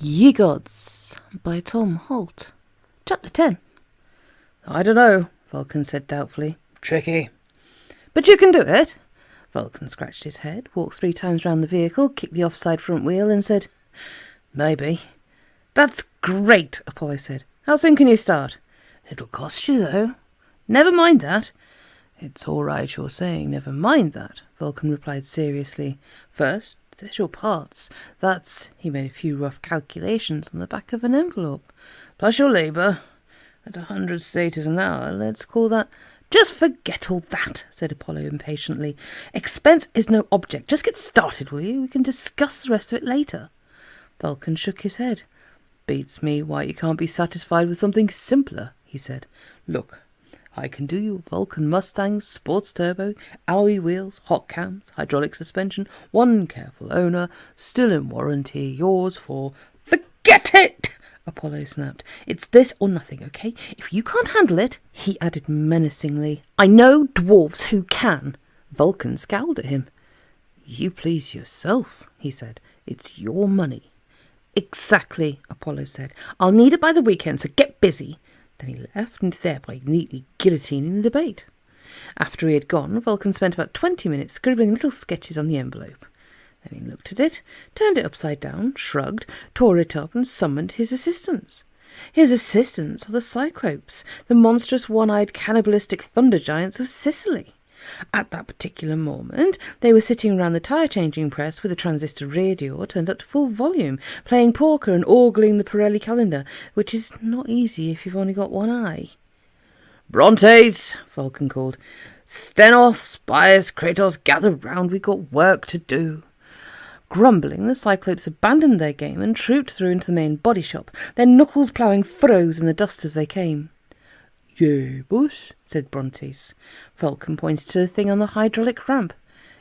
Ye Gods by Tom Holt. Chapter 10. I don't know, Vulcan said doubtfully. Tricky. But you can do it. Vulcan scratched his head, walked 3 times round the vehicle, kicked the offside front wheel and said, Maybe. That's great, Apollo said. How soon can you start? It'll cost you, though. Never mind that. It's all right you're saying never mind that, Vulcan replied seriously. First, there's your parts. That's, he made a few rough calculations on the back of an envelope. Plus your labour. At 100 status an hour, let's call that... Just forget all that, said Apollo impatiently. Expense is no object. Just get started, will you? We can discuss the rest of it later. Vulcan shook his head. Beats me why you can't be satisfied with something simpler, he said. Look, I can do you Vulcan Mustangs, sports turbo, alloy wheels, hot cams, hydraulic suspension, 1 careful owner, still in warranty, yours for... Forget it! Apollo snapped. It's this or nothing, okay? If you can't handle it, he added menacingly. I know dwarves who can. Vulcan scowled at him. You please yourself, he said. It's your money. Exactly, Apollo said. I'll need it by the weekend, so get busy. Then he left and thereby neatly guillotining the debate. After he had gone, Vulcan spent about 20 minutes scribbling little sketches on the envelope. Then he looked at it, turned it upside down, shrugged, tore it up and summoned his assistants. His assistants are the Cyclopes, the monstrous one-eyed cannibalistic thunder giants of Sicily. At that particular moment, they were sitting around the tyre-changing press with a transistor radio turned up to full volume, playing poker and ogling the Pirelli calendar, which is not easy if you've only got one eye. Brontes, Vulcan called. Stenos, Bias, Kratos, gather round, we've got work to do. Grumbling, the Cyclopes abandoned their game and trooped through into the main body shop, their knuckles ploughing furrows in the dust as they came. Yeah, boss, said Brontes. Vulcan pointed to the thing on the hydraulic ramp.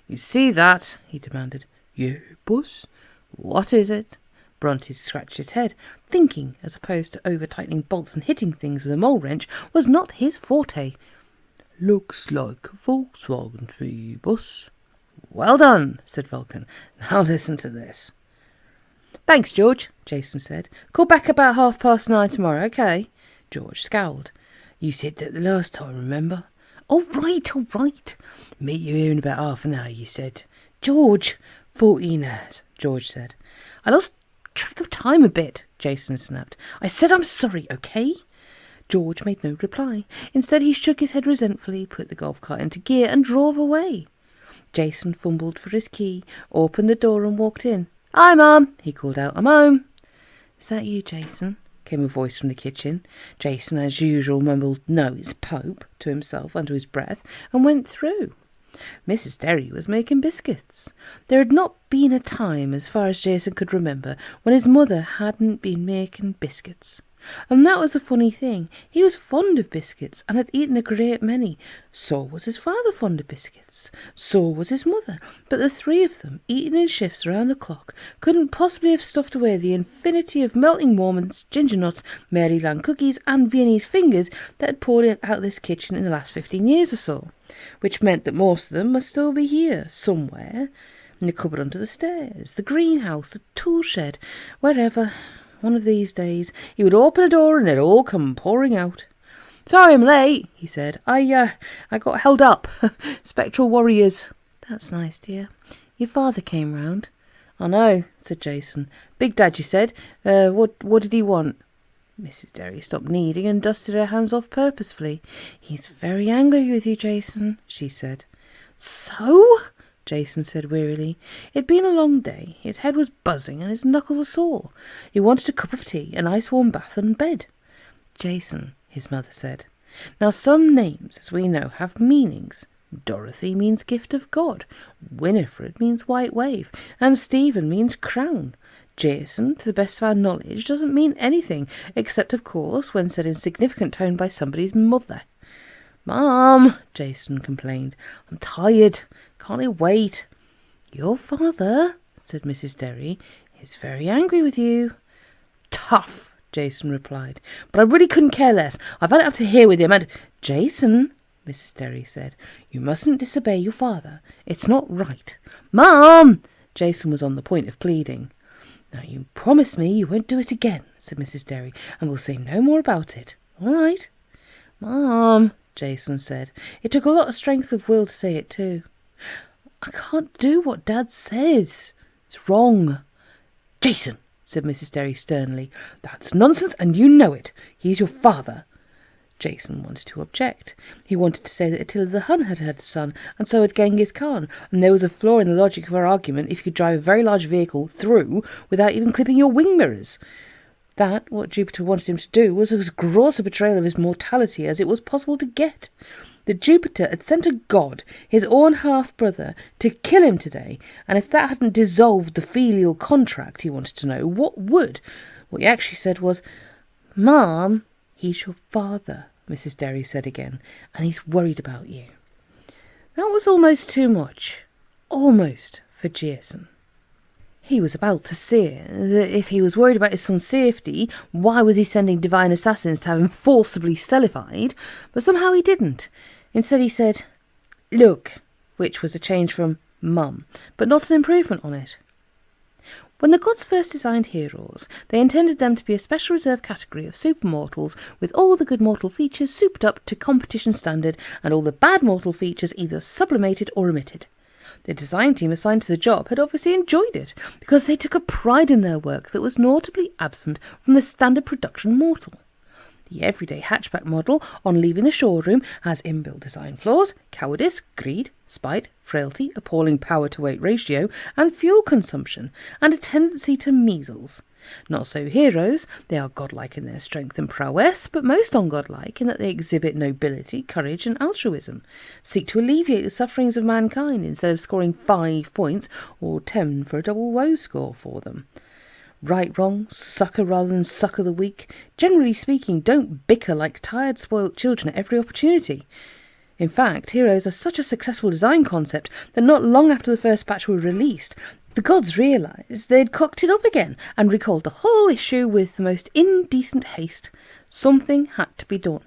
You see that? He demanded. Yeah, boss. What is it? Brontes scratched his head, thinking, as opposed to over-tightening bolts and hitting things with a mole wrench, was not his forte. Looks like a Volkswagen to me, boss. Well done, said Vulcan. Now listen to this. Thanks, George, Jason said. Call back about 9:30 tomorrow, OK? George scowled. You said that the last time, remember? All right. Meet you here in about half an hour, you said. George. 14 hours, George said. I lost track of time a bit, Jason snapped. I said I'm sorry, OK? George made no reply. Instead, he shook his head resentfully, put the golf cart into gear and drove away. Jason fumbled for his key, opened the door and walked in. Hi, Mum, he called out. I'm home. Is that you, Jason? Came a voice from the kitchen. Jason, as usual, mumbled, No, it's Pope, to himself under his breath, and went through. Mrs. Derry was making biscuits. There had not been a time, as far as Jason could remember, when his mother hadn't been making biscuits. And that was a funny thing. He was fond of biscuits and had eaten a great many. So was his father fond of biscuits. So was his mother. But the 3 of them, eating in shifts around the clock, couldn't possibly have stuffed away the infinity of melting Mormons, ginger nuts, Maryland cookies and Viennese fingers that had poured out this kitchen in the last 15 years or so. Which meant that most of them must still be here, somewhere. In the cupboard under the stairs, the greenhouse, the tool shed, wherever. One of these days, he would open a door and they'd all come pouring out. Sorry I'm late, he said. I got held up. Spectral warriors. That's nice, dear. Your father came round. I know, said Jason. Big Dad, you said. What did he want? Mrs. Derry stopped kneading and dusted her hands off purposefully. He's very angry with you, Jason, she said. So? Jason said wearily. It'd been a long day. His head was buzzing and his knuckles were sore. He wanted a cup of tea, a nice warm bath and bed. Jason, his mother said. Now some names, as we know, have meanings. Dorothy means gift of God. Winifred means white wave. And Stephen means crown. Jason, to the best of our knowledge, doesn't mean anything, except, of course, when said in significant tone by somebody's mother. Mom, Jason complained. I'm tired. Can't he wait? Your father, said Mrs. Derry, is very angry with you. Tough, Jason replied. But I really couldn't care less. I've had it up to here with him and... Jason, Mrs. Derry said, you mustn't disobey your father. It's not right. Mom! Jason was on the point of pleading. Now you promise me you won't do it again, said Mrs. Derry, and we'll say no more about it. All right? Mum, Jason said. It took a lot of strength of will to say it too. I can't do what Dad says. It's wrong. Jason, said Mrs. Derry sternly, that's nonsense and you know it. He's your father. Jason wanted to object. He wanted to say that Attila the Hun had a son, and so had Genghis Khan, and there was a flaw in the logic of her argument if you could drive a very large vehicle through without even clipping your wing mirrors. That, what Jupiter wanted him to do, was as gross a betrayal of his mortality as it was possible to get. That Jupiter had sent a god, his own half-brother, to kill him today, and if that hadn't dissolved the filial contract, he wanted to know, what would? What he actually said was, Mum, he's your father, Mrs. Derry said again, and he's worried about you. That was almost too much. Almost, for Jason. He was about to say that if he was worried about his son's safety, why was he sending divine assassins to have him forcibly stellified? But somehow he didn't. Instead he said, Look, which was a change from Mum, but not an improvement on it. When the gods first designed heroes, they intended them to be a special reserved category of supermortals, with all the good mortal features souped up to competition standard and all the bad mortal features either sublimated or omitted. The design team assigned to the job had obviously enjoyed it, because they took a pride in their work that was notably absent from the standard production mortal. The everyday hatchback model, on leaving the showroom, has inbuilt design flaws, cowardice, greed, spite, frailty, appalling power-to-weight ratio, and fuel consumption, and a tendency to measles. Not so heroes. They are godlike in their strength and prowess, but most ungodlike in that they exhibit nobility, courage, and altruism, seek to alleviate the sufferings of mankind instead of scoring 5 points or 10 for a double woe score for them. Right, wrong, succour rather than succour the weak. Generally speaking, don't bicker like tired, spoilt children at every opportunity. In fact, heroes are such a successful design concept that not long after the first batch were released, the gods realised they'd cocked it up again and recalled the whole issue with the most indecent haste. Something had to be done.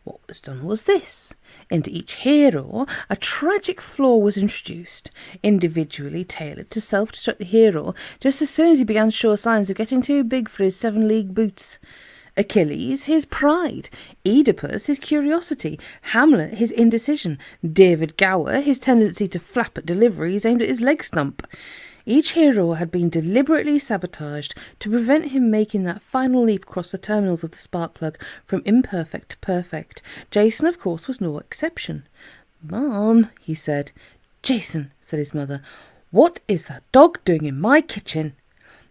What was done was this. Into each hero, a tragic flaw was introduced, individually tailored to self-destruct the hero just as soon as he began to show signs of getting too big for his 7-league boots. Achilles, his pride. Oedipus, his curiosity. Hamlet, his indecision. David Gower, his tendency to flap at deliveries aimed at his leg stump. Each hero had been deliberately sabotaged to prevent him making that final leap across the terminals of the spark plug from imperfect to perfect. Jason, of course, was no exception. Mum, he said. Jason, said his mother, what is that dog doing in my kitchen?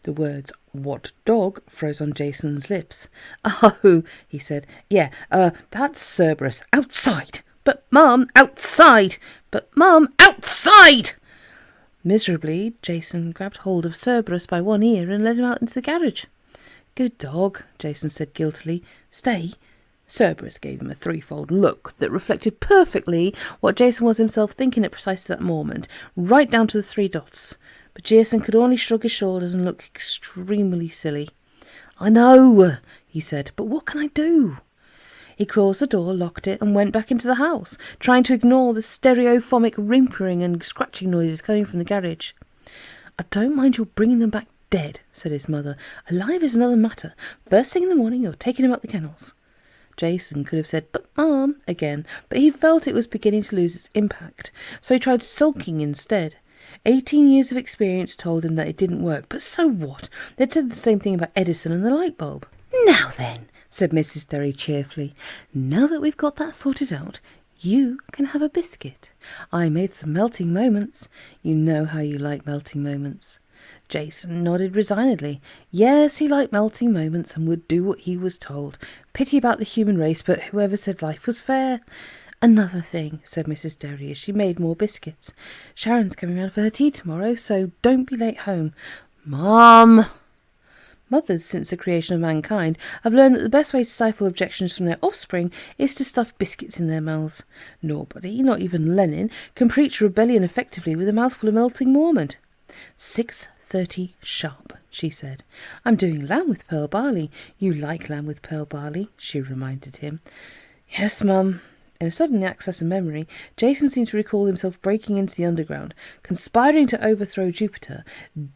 The words, what dog, froze on Jason's lips. Oh, he said, yeah, that's Cerberus, outside. But Mum, outside. But Mum, outside. Miserably, Jason grabbed hold of Cerberus by one ear and led him out into the garage. Good dog, Jason said guiltily. Stay. Cerberus gave him a threefold look that reflected perfectly what Jason was himself thinking at precisely that moment, right down to the 3 dots. But Jason could only shrug his shoulders and look extremely silly. I know, he said, but what can I do? He closed the door, locked it, and went back into the house, trying to ignore the stereophonic whimpering and scratching noises coming from the garage. I don't mind your bringing them back dead, said his mother. Alive is another matter. First thing in the morning, you're taking him up the kennels. Jason could have said, but Mum, again, but he felt it was beginning to lose its impact, so he tried sulking instead. 18 years of experience told him that it didn't work, but so what? They'd said the same thing about Edison and the light bulb. Now then, said Mrs. Derry cheerfully, now that we've got that sorted out, you can have a biscuit. I made some melting moments. You know how you like melting moments. Jason nodded resignedly. Yes, he liked melting moments and would do what he was told. Pity about the human race, but whoever said life was fair? Another thing, said Mrs. Derry as she made more biscuits. Sharon's coming round for her tea tomorrow, so don't be late home. Mum! Mothers, since the creation of mankind, have learned that the best way to stifle objections from their offspring is to stuff biscuits in their mouths. Nobody, not even Lenin, can preach rebellion effectively with a mouthful of melting moment. 6:30 sharp, she said. I'm doing lamb with pearl barley. You like lamb with pearl barley, she reminded him. Yes, Mum. In a sudden access of memory, Jason seemed to recall himself breaking into the underground, conspiring to overthrow Jupiter,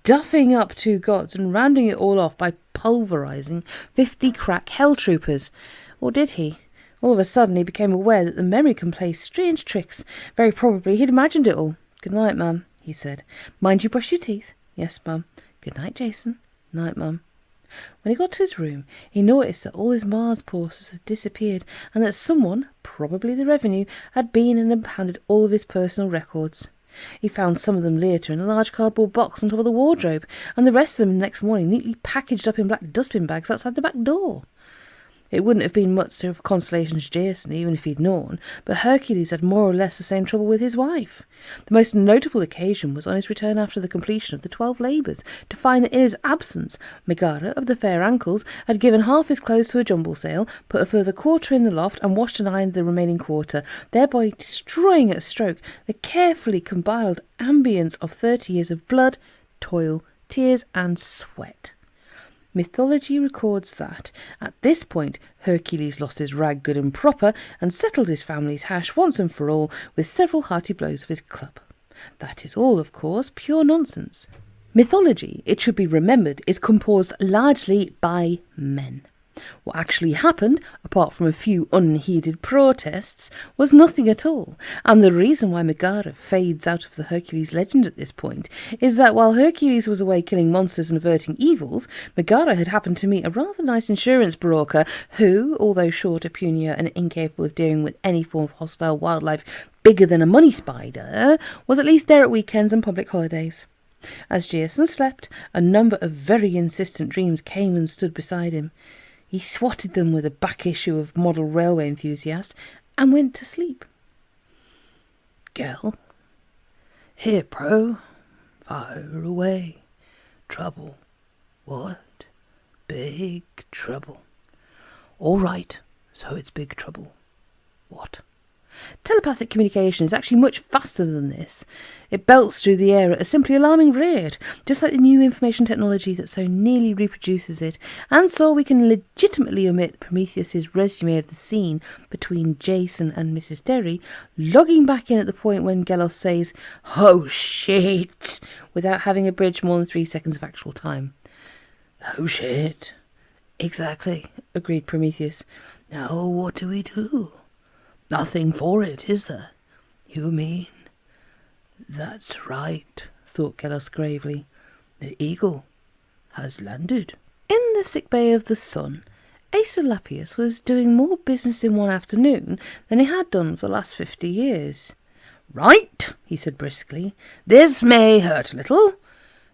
duffing up 2 gods, and rounding it all off by pulverising 50 crack hell troopers. Or did he? All of a sudden he became aware that the memory can play strange tricks. Very probably he'd imagined it all. "Good night, Mum," he said. "Mind you brush your teeth." "Yes, Mum." "Good night, Jason." "Night, Mum." When he got to his room, he noticed that all his Mars posters had disappeared and that someone, probably the revenue, had been and impounded all of his personal records. He found some of them later in a large cardboard box on top of the wardrobe, and the rest of them the next morning neatly packaged up in black dustbin bags outside the back door. It wouldn't have been much of a consolation to Jason, even if he'd known, but Hercules had more or less the same trouble with his wife. The most notable occasion was on his return after the completion of the 12 labours, to find that in his absence, Megara of the fair ankles had given half his clothes to a jumble sale, put a further quarter in the loft, and washed and ironed the remaining quarter, thereby destroying at a stroke the carefully compiled ambience of 30 years of blood, toil, tears, and sweat. Mythology records that, at this point, Hercules lost his rag good and proper and settled his family's hash once and for all with several hearty blows of his club. That is all, of course, pure nonsense. Mythology, it should be remembered, is composed largely by men. What actually happened, apart from a few unheeded protests, was nothing at all, and the reason why Megara fades out of the Hercules legend at this point is that while Hercules was away killing monsters and averting evils, Megara had happened to meet a rather nice insurance broker who, although shorter, punier, and incapable of dealing with any form of hostile wildlife bigger than a money spider, was at least there at weekends and public holidays. As Jason slept, a number of very insistent dreams came and stood beside him. He swatted them with a back issue of Model Railway Enthusiast and went to sleep. "Girl, here, pro, fire away. Trouble. What? Big trouble. All right, so it's big trouble. What?" Telepathic communication is actually much faster than this. It belts through the air at a simply alarming rate, just like the new information technology that so nearly reproduces it, and so we can legitimately omit Prometheus's resume of the scene between Jason and Mrs. Derry, logging back in at the point when Gelos says, "Oh shit," without having abridged more than 3 seconds of actual time. "Oh shit." "Exactly," agreed Prometheus. "Now what do we do? Nothing for it, is there? You mean?" "That's right," thought Gelos gravely. "The eagle has landed." In the sickbay of the Sun, Aesculapius was doing more business in one afternoon than he had done for the last 50 years. "Right," he said briskly. "This may hurt a little."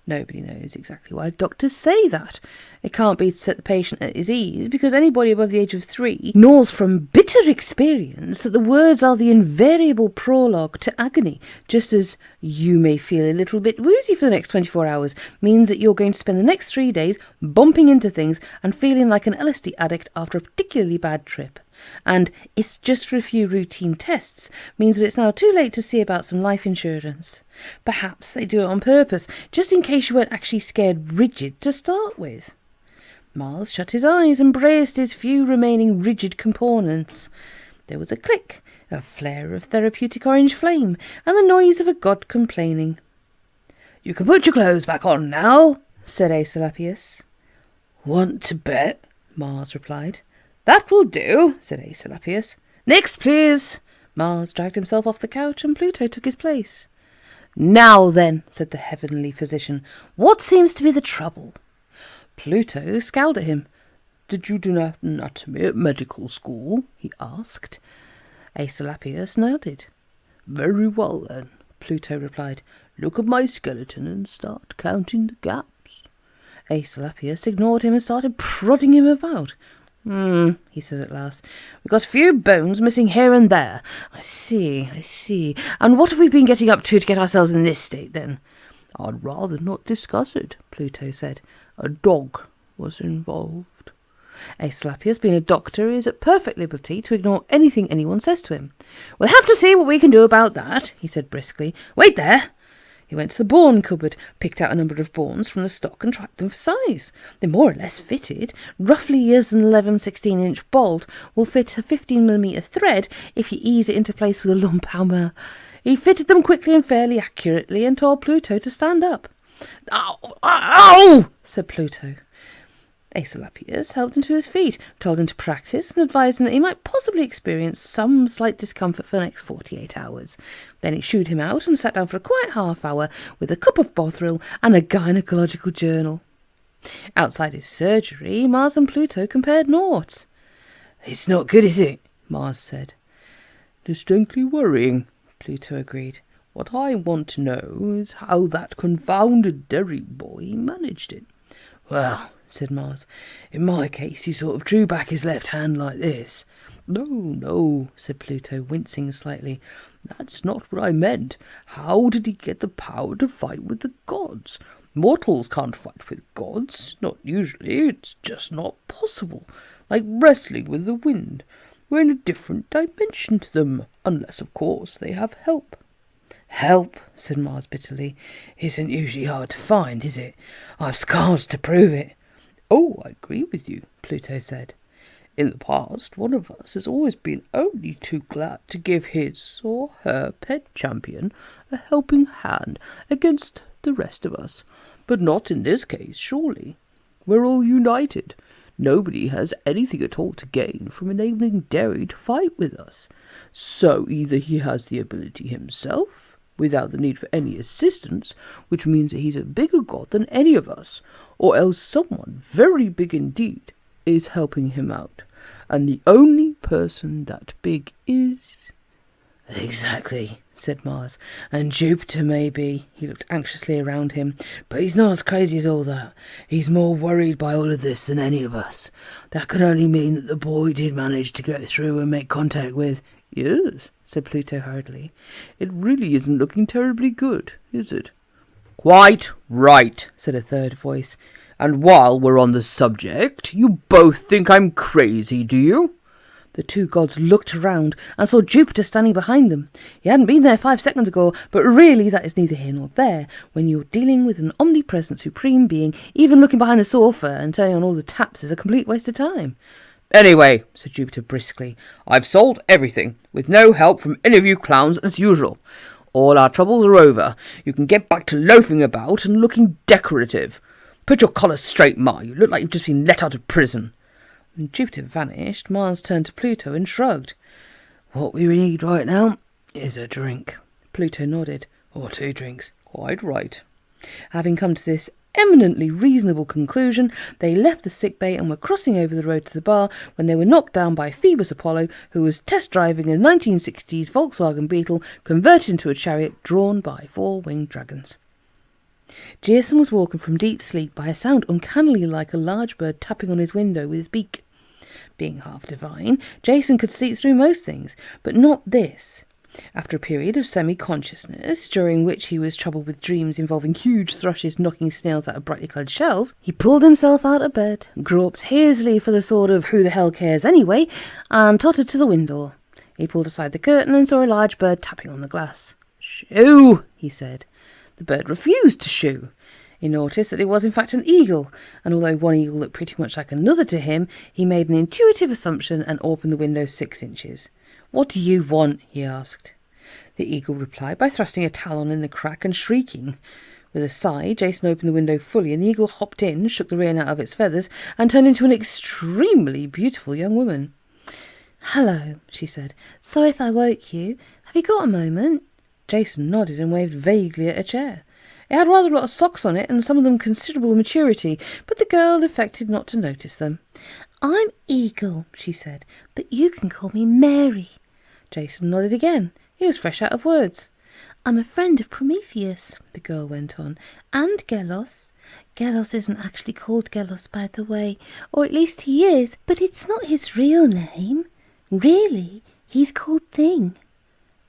Nobody knows exactly why doctors say that. It can't be to set the patient at his ease, because anybody above the age of 3 knows from bitter experience that the words are the invariable prologue to agony, just as "you may feel a little bit woozy for the next 24 hours" means that you're going to spend the next 3 days bumping into things and feeling like an LSD addict after a particularly bad trip. And "it's just for a few routine tests" means that it's now too late to see about some life insurance. Perhaps they do it on purpose, just in case you weren't actually scared rigid to start with. Miles shut his eyes and braced his few remaining rigid components. There was a click, a flare of therapeutic orange flame, and the noise of a god complaining. "You can put your clothes back on now," said Aesculapius. "Want to bet?" Mars replied. "That will do," said Aesculapius. "Next, please." Mars dragged himself off the couch and Pluto took his place. "Now then," said the heavenly physician, "what seems to be the trouble?" Pluto scowled at him. "Did you do anatomy at medical school?" he asked. Aesculapius nodded. "Very well then," Pluto replied. "Look at my skeleton and start counting the gaps." Aesculapius ignored him and started prodding him about. He said at last. "We've got a few bones missing here and there. I see. And what have we been getting up to get ourselves in this state, then?" "I'd rather not discuss it," Pluto said. "A dog was involved." Aesculapius, being a doctor, is at perfect liberty to ignore anything anyone says to him. "We'll have to see what we can do about that," he said briskly. "Wait there." He went to the bawn cupboard, picked out a number of bawns from the stock and tracked them for size. They more or less fitted. Roughly as an 11/16-inch bolt will fit a 15mm thread if you ease it into place with a lump hammer. He fitted them quickly and fairly accurately and told Pluto to stand up. "Ow! Ow!" said Pluto. Aesculapius helped him to his feet, told him to practice, and advised him that he might possibly experience some slight discomfort for the next 48 hours. Then he shooed him out and sat down for a quiet half-hour with a cup of Bothril and a gynecological journal. Outside his surgery, Mars and Pluto compared notes. "It's not good, is it?" Mars said. "Distinctly worrying," Pluto agreed. "What I want to know is how that confounded Derry boy managed it." "Well," said Mars, "in my case he sort of drew back his left hand like this." No, said Pluto, wincing slightly. "That's not what I meant. How did he get the power to fight with the gods? Mortals can't fight with gods, not usually. It's just not possible. Like wrestling with the wind. We're in a different dimension to them, unless, of course, they have help." "Help," said Mars bitterly, "isn't usually hard to find, is it? I've scars to prove it." "Oh, I agree with you," Pluto said. "In the past, one of us has always been only too glad to give his or her pet champion a helping hand against the rest of us. But not in this case, surely. We're all united. Nobody has anything at all to gain from enabling Derry to fight with us. So either he has the ability himself, without the need for any assistance, which means that he's a bigger god than any of us, or else someone very big indeed is helping him out. And the only person that big is—" "Exactly," said Mars. "And Jupiter, maybe." He looked anxiously around him. "But he's not as crazy as all that. He's more worried by all of this than any of us. That could only mean that the boy did manage to get through and make contact with—" "Yes," said Pluto hurriedly. "It really isn't looking terribly good, is it?" "Quite right," said a third voice. "And while we're on the subject, you both think I'm crazy, do you?" The two gods looked around and saw Jupiter standing behind them. He hadn't been there 5 seconds ago, but really that is neither here nor there. When you're dealing with an omnipresent supreme being, even looking behind the sofa and turning on all the taps is a complete waste of time. "Anyway," said Jupiter briskly, "I've solved everything, with no help from any of you clowns as usual. All our troubles are over. You can get back to loafing about and looking decorative. Put your collar straight, Ma. You look like you've just been let out of prison." When Jupiter vanished, Mars turned to Pluto and shrugged. "What we need right now is a drink." Pluto nodded. "Or 2 drinks. Quite right." Having come to this eminently reasonable conclusion, they left the sickbay and were crossing over the road to the bar when they were knocked down by Phoebus Apollo, who was test driving a 1960s Volkswagen Beetle converted into a chariot drawn by 4 winged dragons. Jason was woken from deep sleep by a sound uncannily like a large bird tapping on his window with his beak. Being half divine, Jason could sleep through most things, but not this. After a period of semi-consciousness, during which he was troubled with dreams involving huge thrushes knocking snails out of brightly coloured shells, he pulled himself out of bed, groped hazily for the sort of who the hell cares anyway, and tottered to the window. He pulled aside the curtain and saw a large bird tapping on the glass. "Shoo!" he said. The bird refused to shoo. He noticed that it was in fact an eagle, and although one eagle looked pretty much like another to him, he made an intuitive assumption and opened the window 6 inches. "What do you want?" he asked. The eagle replied by thrusting a talon in the crack and shrieking. With a sigh, Jason opened the window fully, and the eagle hopped in, shook the rain out of its feathers, and turned into an extremely beautiful young woman. "Hello," she said. "Sorry if I woke you. Have you got a moment?" Jason nodded and waved vaguely at a chair. It had rather a lot of socks on it, and some of them considerable maturity, but the girl affected not to notice them. "I'm Eagle," she said, "but you can call me Mary." Jason nodded again. He was fresh out of words. "I'm a friend of Prometheus," the girl went on, "and Gelos. Gelos isn't actually called Gelos, by the way, or at least he is, but it's not his real name. Really, he's called Thing."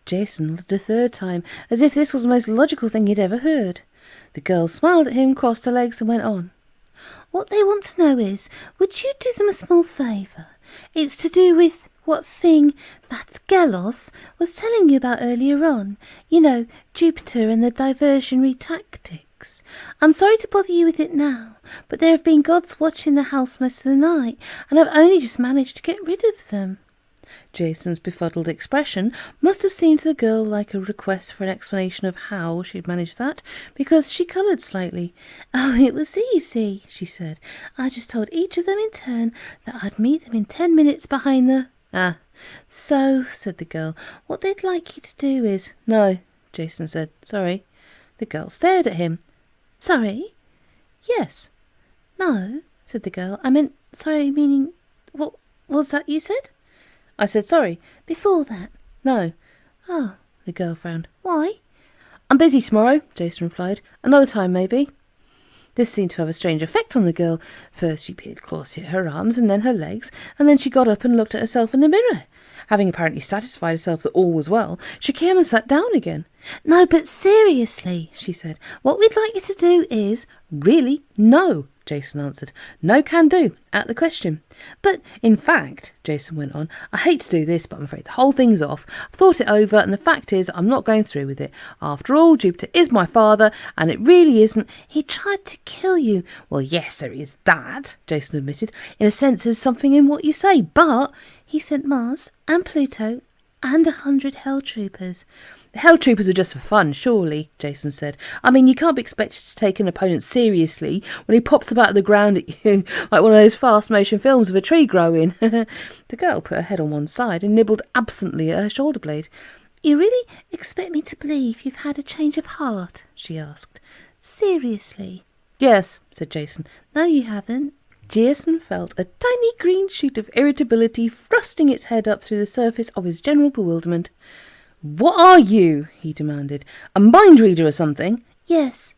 Jason nodded a third time, as if this was the most logical thing he'd ever heard. The girl smiled at him, crossed her legs, and went on. "What they want to know is, would you do them a small favour? It's to do with, what thing that Gelos was telling you about earlier on. You know, Jupiter and the diversionary tactics. I'm sorry to bother you with it now, but there have been gods watching the house most of the night, and I've only just managed to get rid of them." Jason's befuddled expression must have seemed to the girl like a request for an explanation of how she'd managed that, because she coloured slightly. "Oh, it was easy," she said. "I just told each of them in turn that I'd meet them in 10 minutes behind the—" "Ah, "So," said the girl, "what they'd like you to do is—" no," Jason said. "Sorry." The girl stared at him. "Sorry?" "Yes." "No," said the girl. "I meant sorry, meaning— what was that you said?" "I said sorry." "Before that?" "No." "Oh," The girl frowned. "why?" "I'm busy tomorrow," Jason replied. "Another time, maybe." This seemed to have a strange effect on the girl. First she peered closely at her arms and then her legs, and then she got up and looked at herself in the mirror. Having apparently satisfied herself that all was well, she came and sat down again. "No, but seriously," she said, "what we'd like you to do is—" "Really? No," Jason answered. "No can do. Out of the question." "But, in fact," Jason went on, "I hate to do this, but I'm afraid the whole thing's off. I've thought it over, and the fact is I'm not going through with it. After all, Jupiter is my father, and it really isn't—" "He tried to kill you." "Well, yes, there is that," Jason admitted. "In a sense, there's something in what you say, but—" "He sent Mars and Pluto and 100 hell troopers." "The hell troopers are just for fun, surely," Jason said. "I mean, you can't be expected to take an opponent seriously when he pops up out of the ground at you like one of those fast-motion films of a tree growing." The girl put her head on one side and nibbled absently at her shoulder blade. "You really expect me to believe you've had a change of heart?" she asked. "Seriously?" "Yes," said Jason. "No, you haven't." Jason felt a tiny green shoot of irritability thrusting its head up through the surface of his general bewilderment. "What are you?" he demanded. "A mind reader or something?" "Yes."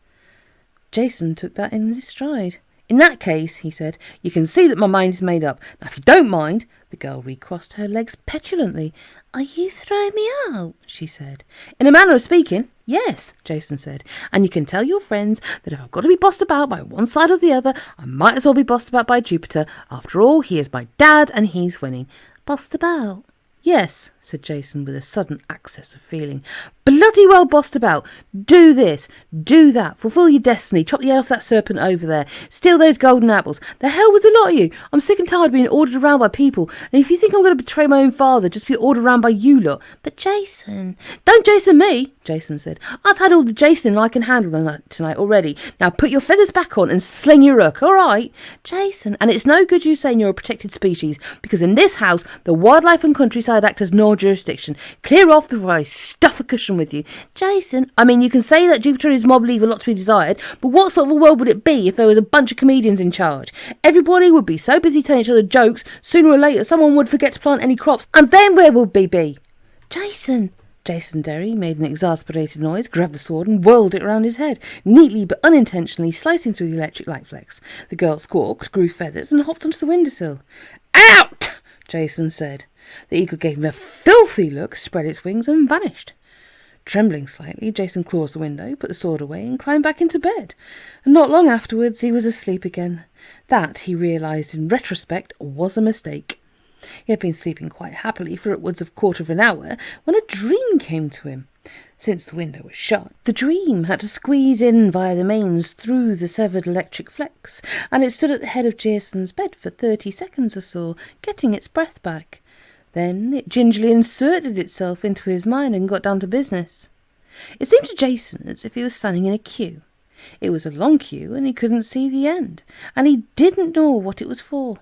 Jason took that in his stride. "In that case," he said, "you can see that my mind is made up. Now, if you don't mind—" The girl recrossed her legs petulantly. "Are you throwing me out?" she said. "In a manner of speaking, yes," Jason said. "And you can tell your friends that if I've got to be bossed about by one side or the other, I might as well be bossed about by Jupiter. After all, he is my dad and he's winning." "Bossed about?" "Yes," said Jason with a sudden access of feeling. "Bloody well bossed about. Do this, do that, fulfill your destiny, chop the head off that serpent over there, steal those golden apples. The hell with the lot of you. I'm sick and tired of being ordered around by people, and if you think I'm going to betray my own father, just be ordered around by you lot." "But Jason—" "Don't Jason me," Jason said. "I've had all the Jasoning I can handle tonight already. Now put your feathers back on and sling your rook, all right?" "Jason—" "And it's no good you saying you're a protected species, because in this house, the wildlife and countryside act as no jurisdiction. Clear off before I stuff a cushion with you." "Jason—" "I mean, you can say that Jupiter is mob leave a lot to be desired, but what sort of a world would it be if there was a bunch of comedians in charge? Everybody would be so busy telling each other jokes, sooner or later someone would forget to plant any crops, and then where would we be?" "Jason—" Jason Derry made an exasperated noise, grabbed the sword and whirled it round his head, neatly but unintentionally slicing through the electric light flex. The girl squawked, grew feathers, and hopped onto the windowsill. "Out!" Jason said. The eagle gave him a filthy look, spread its wings, and vanished. Trembling slightly, Jason closed the window, put the sword away, and climbed back into bed. And not long afterwards he was asleep again. That, he realised in retrospect, was a mistake. He had been sleeping quite happily for upwards of a quarter of an hour when a dream came to him. Since the window was shut, the dream had to squeeze in via the mains through the severed electric flex, and it stood at the head of Jason's bed for 30 seconds or so, getting its breath back. Then it gingerly inserted itself into his mind and got down to business. It seemed to Jason as if he was standing in a queue. It was a long queue, and he couldn't see the end, and he didn't know what it was for.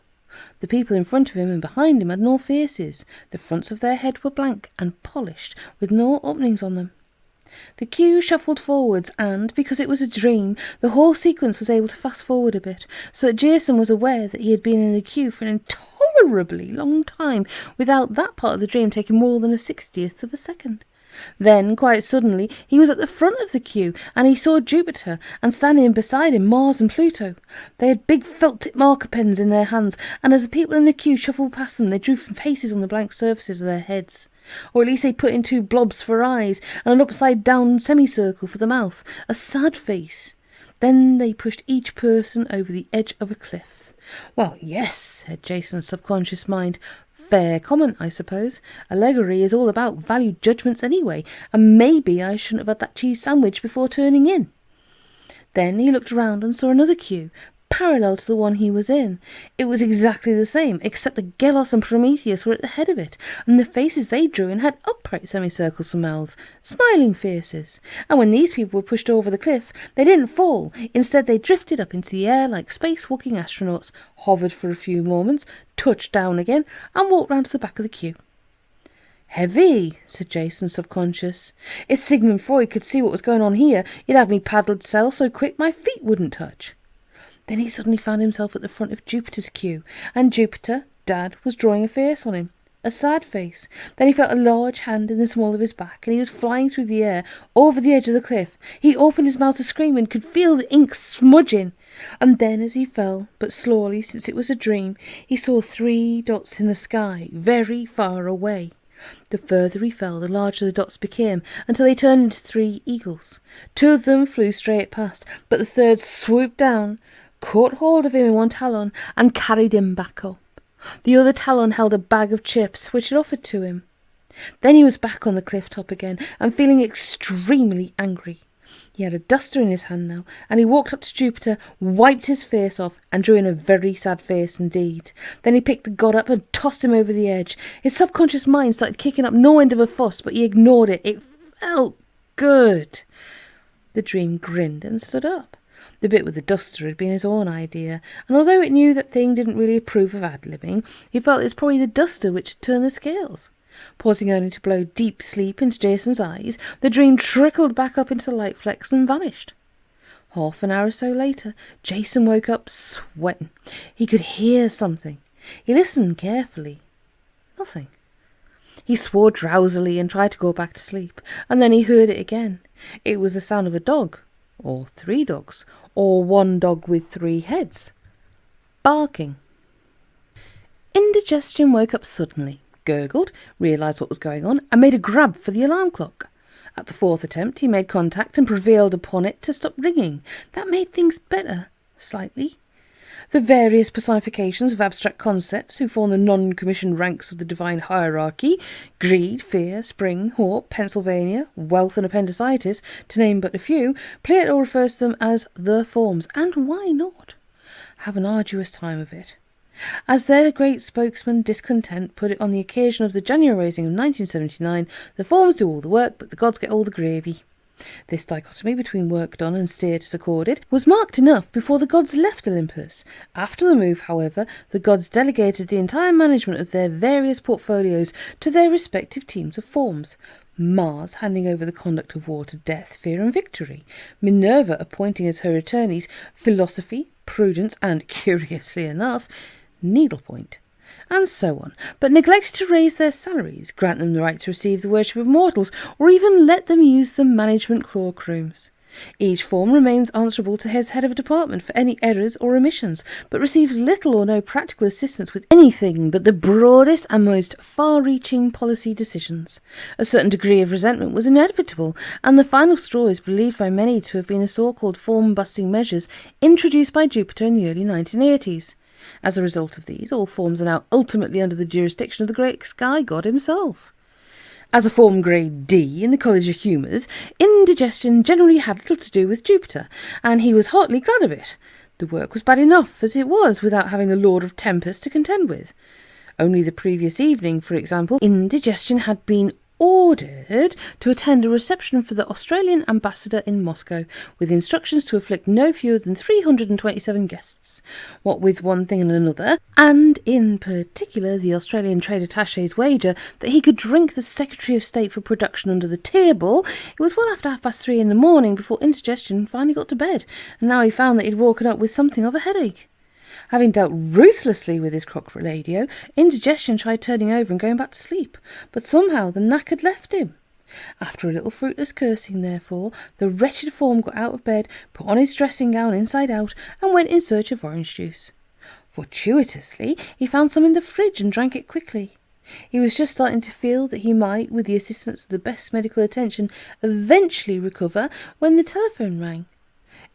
The people in front of him and behind him had no faces. The fronts of their heads were blank and polished, with no openings on them. The queue shuffled forwards, and, because it was a dream, the whole sequence was able to fast forward a bit, so that Jason was aware that he had been in the queue for an intolerably long time, without that part of the dream taking more than a 60th of a second. Then, quite suddenly, he was at the front of the queue, and he saw Jupiter, and standing beside him Mars and Pluto. They had big felt-tip marker pens in their hands, and as the people in the queue shuffled past them, they drew faces on the blank surfaces of their heads. Or at least they put in 2 blobs for eyes, and an upside-down semicircle for the mouth, a sad face. Then they pushed each person over the edge of a cliff. "Well, yes," said Jason's subconscious mind. fair comment, I suppose. Allegory is all about value judgments anyway, and maybe I shouldn't have had that cheese sandwich before turning in. Then he looked around and saw another queue, parallel to the one he was in. It was exactly the same, except that Gelos and Prometheus were at the head of it, and the faces they drew in had upright semicircles for mouths, smiling faces. And when these people were pushed over the cliff, they didn't fall. Instead, they drifted up into the air like space-walking astronauts, hovered for a few moments, touched down again, and walked round to the back of the queue. "Heavy," said Jason, subconscious. "If Sigmund Freud could see what was going on here, he'd have me paddled cell so quick my feet wouldn't touch." Then he suddenly found himself at the front of Jupiter's queue, and Jupiter, Dad, was drawing a face on him, a sad face. Then he felt a large hand in the small of his back, and he was flying through the air, over the edge of the cliff. He opened his mouth to scream and could feel the ink smudging. And then as he fell, but slowly since it was a dream, he saw 3 dots in the sky, very far away. The further he fell, the larger the dots became, until they turned into 3 eagles. 2 of them flew straight past, but the third swooped down, caught hold of him in one talon, and carried him back up. The other talon held a bag of chips, which it offered to him. Then he was back on the cliff top again, and feeling extremely angry. He had a duster in his hand now, and he walked up to Jupiter, wiped his face off, and drew in a very sad face indeed. Then he picked the god up and tossed him over the edge. His subconscious mind started kicking up no end of a fuss, but he ignored it. It felt good. The dream grinned and stood up. The bit with the duster had been his own idea, and although it knew that Thing didn't really approve of ad-libbing, he felt it's probably the duster which had turned the scales. Pausing only to blow deep sleep into Jason's eyes, the dream trickled back up into the light flecks and vanished. Half an hour or so later, Jason woke up sweating. He could hear something. He listened carefully. Nothing. He swore drowsily and tried to go back to sleep, and then he heard it again. It was the sound of a dog, or 3 dogs, or 1 dog with 3 heads, barking. Indigestion woke up suddenly, gurgled, realised what was going on, and made a grab for the alarm clock. At the 4th attempt, he made contact and prevailed upon it to stop ringing. That made things better, slightly. The various personifications of abstract concepts who form the non-commissioned ranks of the divine hierarchy, greed, fear, spring, hope, Pennsylvania, wealth and appendicitis, to name but a few, Plato refers to them as the forms, and why not? Have an arduous time of it. As their great spokesman, Discontent, put it on the occasion of the January Rising of 1979, the forms do all the work, but the gods get all the gravy. This dichotomy between work done and status accorded was marked enough before the gods left Olympus. After the move, however, the gods delegated the entire management of their various portfolios to their respective teams of forms. Mars handing over the conduct of war to Death, Fear and Victory, Minerva appointing as her attorneys Philosophy, Prudence and, curiously enough, Needlepoint, and so on, but neglected to raise their salaries, grant them the right to receive the worship of mortals, or even let them use the management cloakrooms. Each form remains answerable to his head of a department for any errors or omissions, but receives little or no practical assistance with anything but the broadest and most far-reaching policy decisions. A certain degree of resentment was inevitable, and the final straw is believed by many to have been the so-called form-busting measures introduced by Jupiter in the early 1980s. As a result of these, all forms are now ultimately under the jurisdiction of the great sky god himself. As a form grade D in the College of Humours, indigestion generally had little to do with Jupiter, and he was heartily glad of it. The work was bad enough as it was, without having a Lord of Tempest to contend with. Only the previous evening, for example, indigestion had been ordered to attend a reception for the Australian ambassador in Moscow, with instructions to afflict no fewer than 327 guests. What with one thing and another, and in particular the Australian trade attache's wager that he could drink the Secretary of State for production under the table, it was well after 3:30 in the morning before indigestion finally got to bed, and now he found that he'd woken up with something of a headache. Having dealt ruthlessly with his crock radio, indigestion tried turning over and going back to sleep, but somehow the knack had left him. After a little fruitless cursing, therefore, the wretched form got out of bed, put on his dressing gown inside out, and went in search of orange juice. Fortuitously, he found some in the fridge and drank it quickly. He was just starting to feel that he might, with the assistance of the best medical attention, eventually recover when the telephone rang.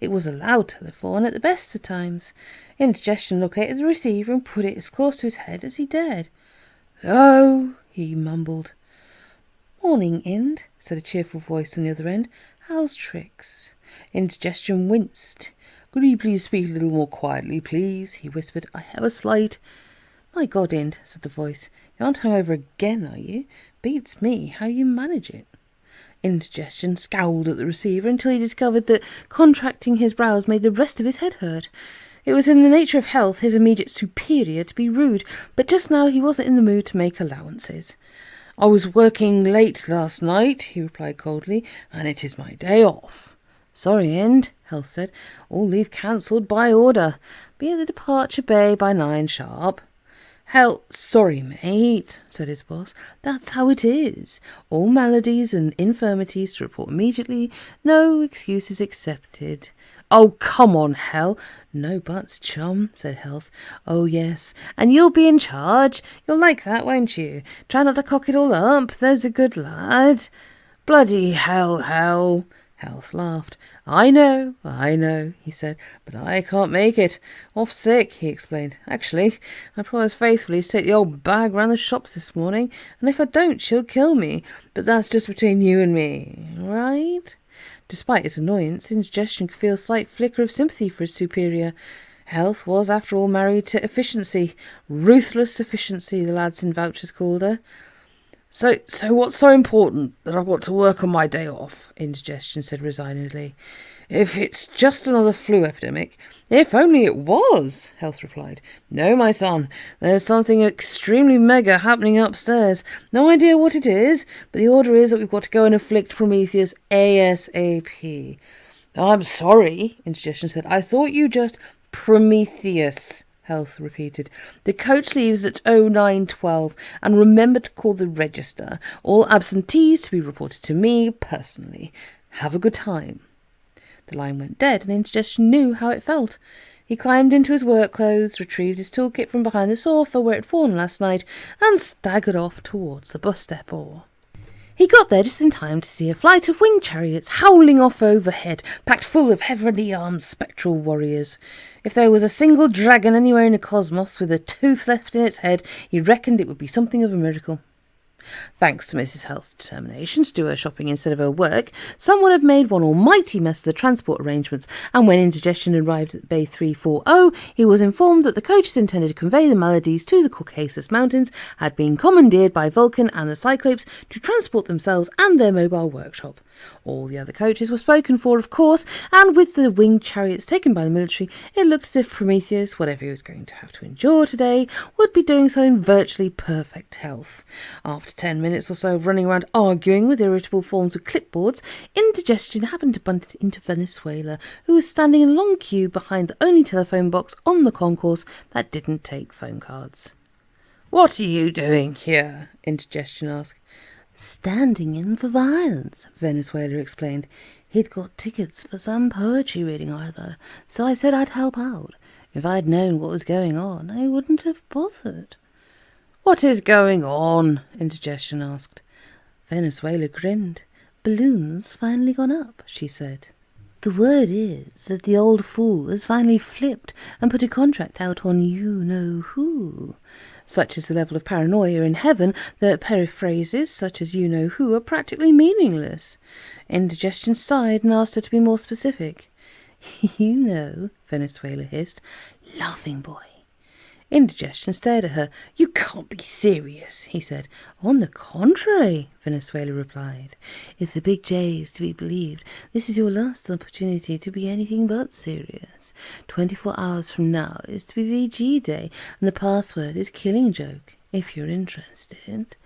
It was a loud telephone at the best of times. Indigestion located the receiver and put it as close to his head as he dared. Oh, he mumbled. Morning, Ind, said a cheerful voice on the other end. How's tricks? Indigestion winced. Could you please speak a little more quietly, please? He whispered. I have a slight... My God, Ind, said the voice. You aren't hungover again, are you? Beats me how you manage it. Indigestion scowled at the receiver until he discovered that contracting his brows made the rest of his head hurt. It was in the nature of Health, his immediate superior, to be rude, but just now he wasn't in the mood to make allowances. I was working late last night, he replied coldly, and it is my day off. Sorry, Ind, Health said. All leave cancelled by order. Be at the departure bay by 9 sharp. Sorry, mate, said his boss. That's how it is. All maladies and infirmities to report immediately. No excuses accepted. Oh, come on, Hell. No buts, chum, said Health. Oh, yes, and you'll be in charge. You'll like that, won't you? Try not to cock it all up. There's a good lad. Bloody hell. Health laughed. I know, he said, but I can't make it. Off sick, he explained. Actually, I promised faithfully to take the old bag round the shops this morning, and if I don't, she'll kill me. But that's just between you and me, right? Despite his annoyance, Indigestion could feel a slight flicker of sympathy for his superior. Health was, after all, married to Efficiency. Ruthless Efficiency, the lads in vouchers called her. So what's so important that I've got to work on my day off? Indigestion said resignedly. If it's just another flu epidemic. If only it was, Health replied. No, my son, there's something extremely mega happening upstairs. No idea what it is, but the order is that we've got to go and afflict Prometheus ASAP. I'm sorry, Indigestion said. I thought you just... Prometheus, Health repeated. The coach leaves at 09:12, and remember to call the register. All absentees to be reported to me personally. Have a good time. The line went dead, and Indigestion knew how it felt. He climbed into his work clothes, retrieved his toolkit from behind the sofa where it had fallen last night, and staggered off towards the bus depot. He got there just in time to see a flight of winged chariots howling off overhead, packed full of heavily armed spectral warriors. If there was a single dragon anywhere in the cosmos with a tooth left in its head, he reckoned it would be something of a miracle. Thanks to Mrs. Health's determination to do her shopping instead of her work, someone had made one almighty mess of the transport arrangements, and when Indigestion arrived at Bay 340, he was informed that the coaches intended to convey the maladies to the Caucasus Mountains had been commandeered by Vulcan and the Cyclopes to transport themselves and their mobile workshop. All the other coaches were spoken for, of course, and with the winged chariots taken by the military, it looked as if Prometheus, whatever he was going to have to endure today, would be doing so in virtually perfect health. After 10 minutes or so of running around arguing with irritable forms with clipboards, Indigestion happened to bump into Venezuela, who was standing in a long queue behind the only telephone box on the concourse that didn't take phone cards. "What are you doing here?" Indigestion asked. "Standing in for violence," Venezuela explained. "He'd got tickets for some poetry reading or other, so I said I'd help out. If I'd known what was going on, I wouldn't have bothered." "What is going on?" Indigestion asked. Venezuela grinned. "Balloon's finally gone up," she said. "The word is that the old fool has finally flipped and put a contract out on you-know-who. Such is the level of paranoia in heaven that periphrases such as you-know-who are practically meaningless." Indigestion sighed and asked her to be more specific. "You know," Venezuela hissed. "Laughing boy." Indigestion stared at her. "You can't be serious," he said. "On the contrary," Venezuela replied. "If the big J is to be believed, this is your last opportunity to be anything but serious. 24 hours from now is to be VG Day, and the password is Killing Joke, if you're interested."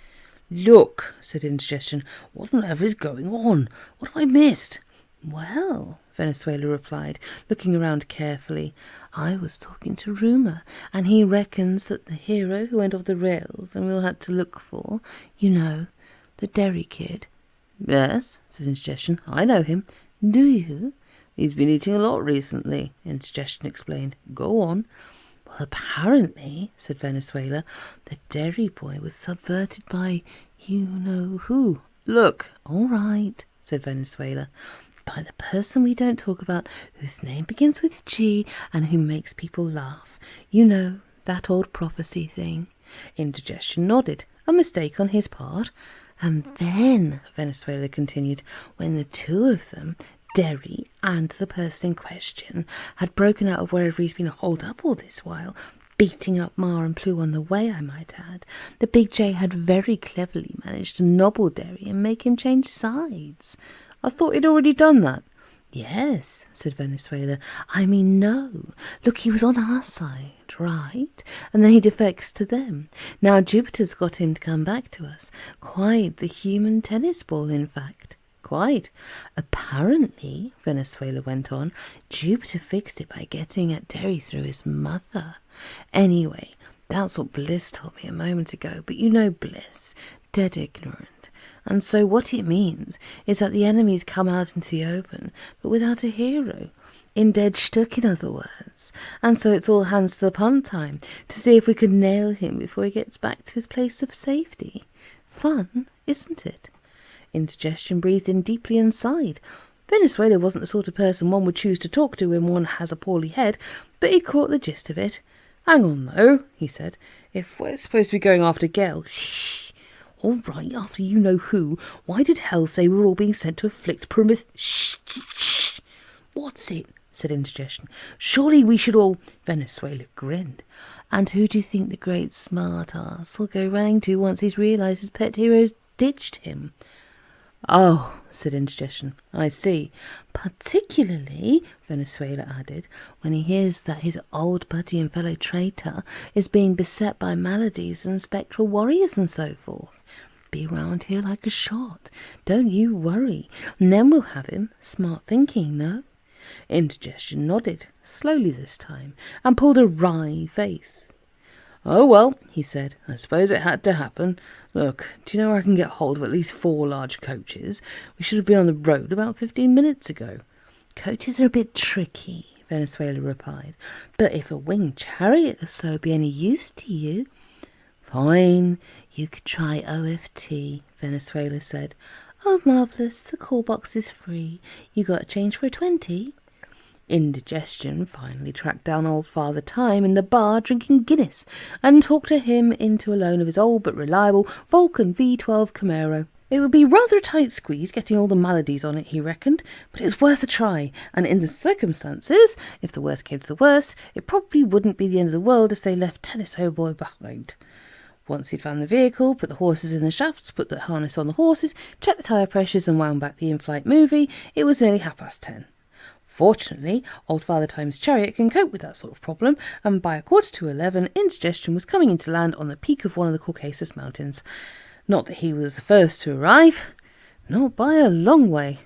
"Look," said Indigestion, "what on earth is going on? What have I missed?" "Well," Venezuela replied, looking around carefully, "I was talking to Rumour, and he reckons that the hero who went off the rails and we all had to look for, the Derry kid." "Yes," said Indigestion, "I know him." "Do you?" "He's been eating a lot recently," Indigestion explained. "Go on." "Well, apparently," said Venezuela, "the Derry boy was subverted by you-know-who." "Look." "All right," said Venezuela. "By the person we don't talk about, whose name begins with G and who makes people laugh. That old prophecy thing. Indigestion nodded. A mistake on his part. And then, Venezuela continued, when the two of them, Derry and the person in question, had broken out of wherever he's been holed up all this while, beating up Ma and Plu on the way, I might add, the Big J had very cleverly managed to nobble Derry and make him change sides. I thought he'd already done that. Yes, said Venezuela. I mean, no. Look, he was on our side, right? And then he defects to them. Now Jupiter's got him to come back to us. Quite the human tennis ball, in fact. Quite. Apparently, Venezuela went on, Jupiter fixed it by getting at Derry through his mother. Anyway, that's what Bliss told me a moment ago, but you know Bliss, dead ignorant. And so what it means is that the enemy's come out into the open, but without a hero. In dead shtuck, in other words. And so it's all hands to the pump time, to see if we can nail him before he gets back to his place of safety. Fun, isn't it? Indigestion breathed in deeply and sighed. Venezuela wasn't the sort of person one would choose to talk to when one has a poorly head, but he caught the gist of it. Hang on, though, he said. If we're supposed to be going after Gale, shh! All right, after you know who, why did Hell say we were all being sent to afflict Plymouth? Shh! Shh! What's it? Said Indigestion. Surely we should all... Venezuela grinned. And who do you think the great smart-ass will go running to once he's realised his pet hero's ditched him? Oh, said Indigestion, I see. Particularly, Venezuela added, when he hears that his old buddy and fellow traitor is being beset by maladies and spectral warriors and so forth. Be round here like a shot. Don't you worry. And then we'll have him. Smart thinking, no? Indigestion nodded, slowly this time, and pulled a wry face. Oh, well, he said, I suppose it had to happen. Look, do you know where I can get hold of at least 4 large coaches? We should have been on the road about 15 minutes ago. Coaches are a bit tricky, Venezuela replied. But if a winged chariot or so be any use to you... Fine, you could try OFT, Venezuela said. Oh, marvellous, the call box is free. You got a change for a 20? Indigestion finally tracked down old Father Time in the bar drinking Guinness and talked to him into a loan of his old but reliable Vulcan V12 Camaro. It would be rather a tight squeeze getting all the maladies on it, he reckoned, but it was worth a try, and in the circumstances, if the worst came to the worst, it probably wouldn't be the end of the world if they left Tennis Hoboy behind. Once he'd found the vehicle, put the horses in the shafts, put the harness on the horses, checked the tyre pressures and wound back the in-flight movie, it was nearly 10:30. Fortunately, old Father Time's chariot can cope with that sort of problem, and by 11:15, Indigestion was coming into land on the peak of one of the Caucasus Mountains. Not that he was the first to arrive. Not by a long way.